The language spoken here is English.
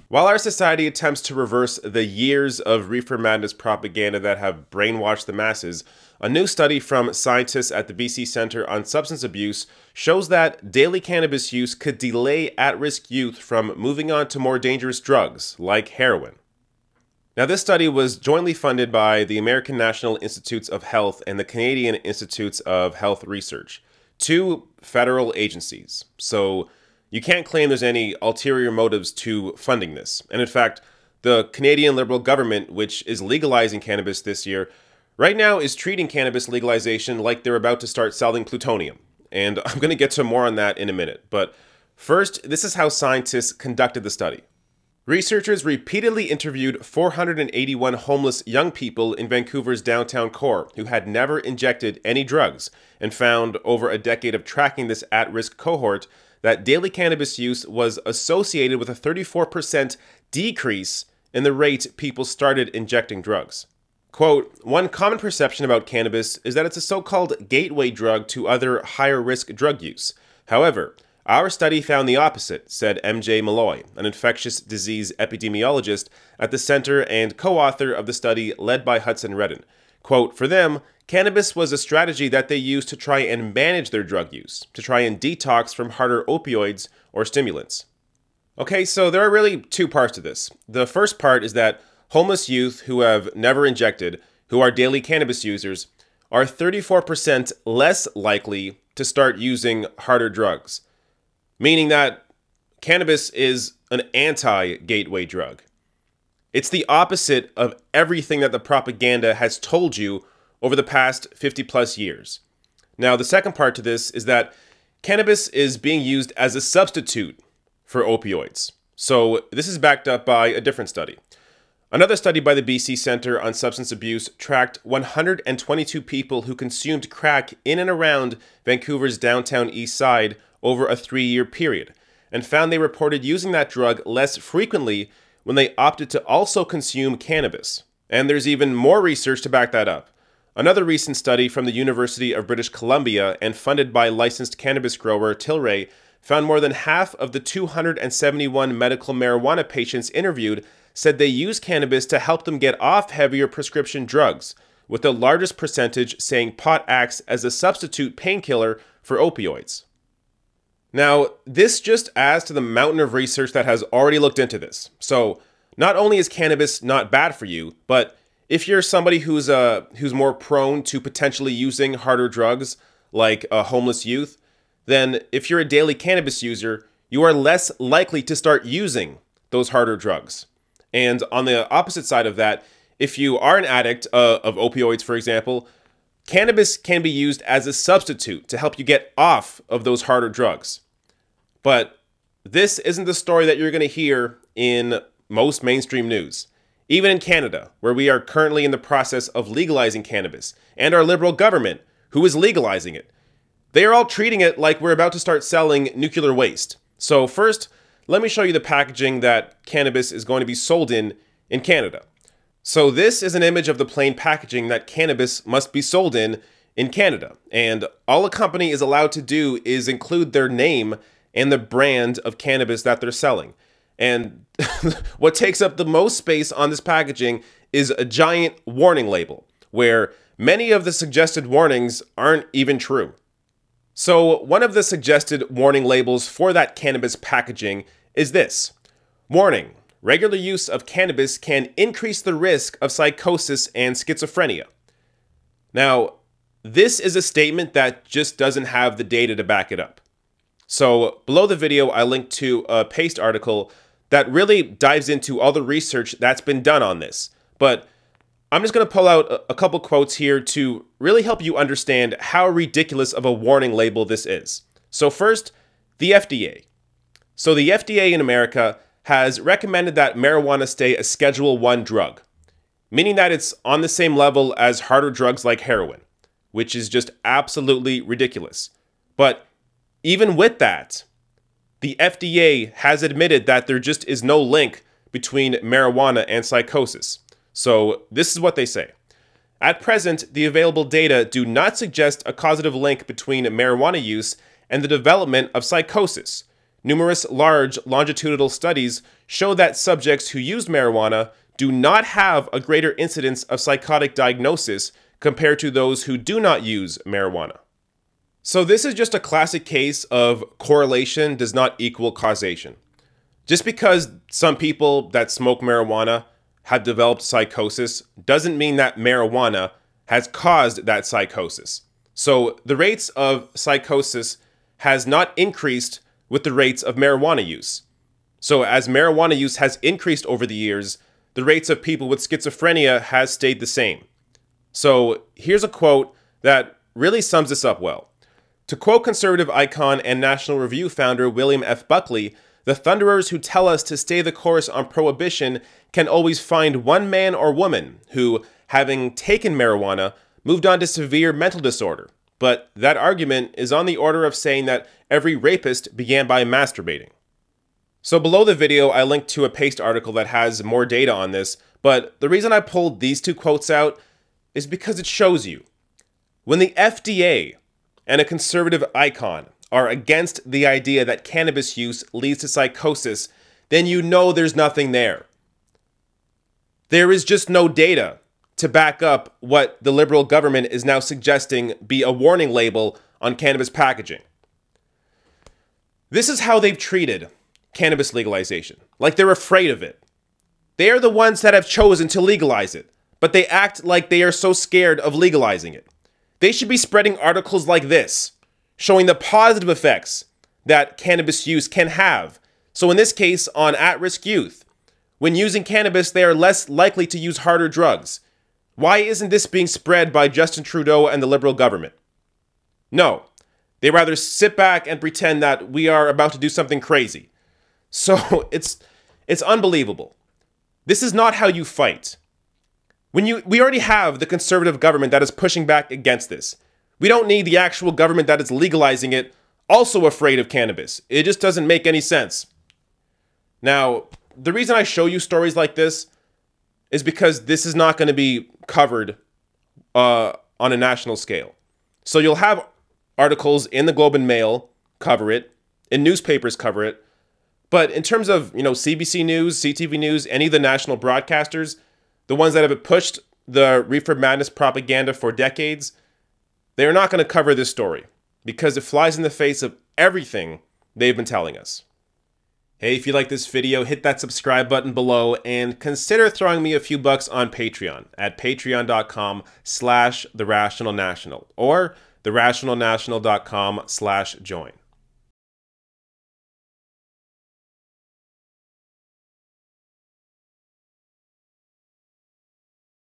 While our society attempts to reverse the years of reefer madness propaganda that have brainwashed the masses, a new study from scientists at the BC Center on Substance Abuse shows that daily cannabis use could delay at-risk youth from moving on to more dangerous drugs, like heroin. Now, this study was jointly funded by the American National Institutes of Health and the Canadian Institutes of Health Research, two federal agencies. So you can't claim there's any ulterior motives to funding this. And in fact, the Canadian Liberal government, which is legalizing cannabis this year, right now is treating cannabis legalization like they're about to start selling plutonium. And I'm going to get to more on that in a minute. But first, this is how scientists conducted the study. Researchers repeatedly interviewed 481 homeless young people in Vancouver's downtown core who had never injected any drugs and found over a decade of tracking this at-risk cohort that daily cannabis use was associated with a 34% decrease in the rate people started injecting drugs. Quote, "One common perception about cannabis is that it's a so-called gateway drug to other higher-risk drug use. However, our study found the opposite," said MJ Malloy, an infectious disease epidemiologist at the center and co-author of the study led by Hudson Redden. Quote, "For them, cannabis was a strategy that they used to try and manage their drug use, to try and detox from harder opioids or stimulants." Okay, so there are really two parts to this. The first part is that homeless youth who have never injected, who are daily cannabis users, are 34% less likely to start using harder drugs, meaning that cannabis is an anti-gateway drug. It's the opposite of everything that the propaganda has told you over the past 50 plus years. Now, the second part to this is that cannabis is being used as a substitute for opioids. So this is backed up by a different study. Another study by the BC Center on Substance Abuse tracked 122 people who consumed crack in and around Vancouver's downtown east side over a 3-year period, and found they reported using that drug less frequently when they opted to also consume cannabis. And there's even more research to back that up. Another recent study from the University of British Columbia and funded by licensed cannabis grower Tilray found more than half of the 271 medical marijuana patients interviewed said they use cannabis to help them get off heavier prescription drugs, with the largest percentage saying pot acts as a substitute painkiller for opioids. Now, this just adds to the mountain of research that has already looked into this. So, not only is cannabis not bad for you, but if you're somebody who's more prone to potentially using harder drugs, like a homeless youth, then if you're a daily cannabis user, you are less likely to start using those harder drugs. And on the opposite side of that, if you are an addict of opioids, for example, cannabis can be used as a substitute to help you get off of those harder drugs. But this isn't the story that you're going to hear in most mainstream news. Even in Canada, where we are currently in the process of legalizing cannabis, and our Liberal government, who is legalizing it, they are all treating it like we're about to start selling nuclear waste. So first, let me show you the packaging that cannabis is going to be sold in Canada. So this is an image of the plain packaging that cannabis must be sold in Canada. And all a company is allowed to do is include their name and the brand of cannabis that they're selling. And what takes up the most space on this packaging is a giant warning label, where many of the suggested warnings aren't even true. So one of the suggested warning labels for that cannabis packaging is this: warning, regular use of cannabis can increase the risk of psychosis and schizophrenia. Now, this is a statement that just doesn't have the data to back it up. So below the video, I linked to a Paste article that really dives into all the research that's been done on this. But I'm just going to pull out a couple quotes here to really help you understand how ridiculous of a warning label this is. So first, the FDA. So the FDA in America has recommended that marijuana stay a Schedule I drug, meaning that it's on the same level as harder drugs like heroin, which is just absolutely ridiculous. But even with that, the FDA has admitted that there just is no link between marijuana and psychosis. So this is what they say. At present, the available data do not suggest a causative link between marijuana use and the development of psychosis, numerous large longitudinal studies show that subjects who used marijuana do not have a greater incidence of psychotic diagnosis compared to those who do not use marijuana. So this is just a classic case of correlation does not equal causation. Just because some people that smoke marijuana have developed psychosis doesn't mean that marijuana has caused that psychosis. So the rates of psychosis has not increased with the rates of marijuana use. So as marijuana use has increased over the years, the rates of people with schizophrenia has stayed the same. So here's a quote that really sums this up well. To quote conservative icon and National Review founder William F. Buckley, "The thunderers who tell us to stay the course on prohibition can always find one man or woman who, having taken marijuana, moved on to severe mental disorder. But that argument is on the order of saying that every rapist began by masturbating." So below the video, I linked to a Paste article that has more data on this, but the reason I pulled these two quotes out is because it shows you. When the FDA and a conservative icon are against the idea that cannabis use leads to psychosis, then you know there's nothing there. There is just no data to back up what the liberal government is now suggesting be a warning label on cannabis packaging. This is how they've treated cannabis legalization, like they're afraid of it. They are the ones that have chosen to legalize it, but they act like they are so scared of legalizing it. They should be spreading articles like this, showing the positive effects that cannabis use can have. So in this case, on at-risk youth, when using cannabis, they are less likely to use harder drugs. Why isn't this being spread by Justin Trudeau and the Liberal government? No, they rather sit back and pretend that we are about to do something crazy. So it's unbelievable. This is not how you fight. We already have the conservative government that is pushing back against this. We don't need the actual government that is legalizing it also afraid of cannabis. It just doesn't make any sense. Now, the reason I show you stories like this is because this is not going to be covered on a national scale. So you'll have articles in the Globe and Mail cover it, in newspapers cover it, but in terms of, CBC News, CTV News, any of the national broadcasters, the ones that have pushed the reefer madness propaganda for decades, they're not going to cover this story because it flies in the face of everything they've been telling us. Hey, if you like this video, hit that subscribe button below and consider throwing me a few bucks on Patreon at patreon.com/therationalnational or therationalnational.com/join.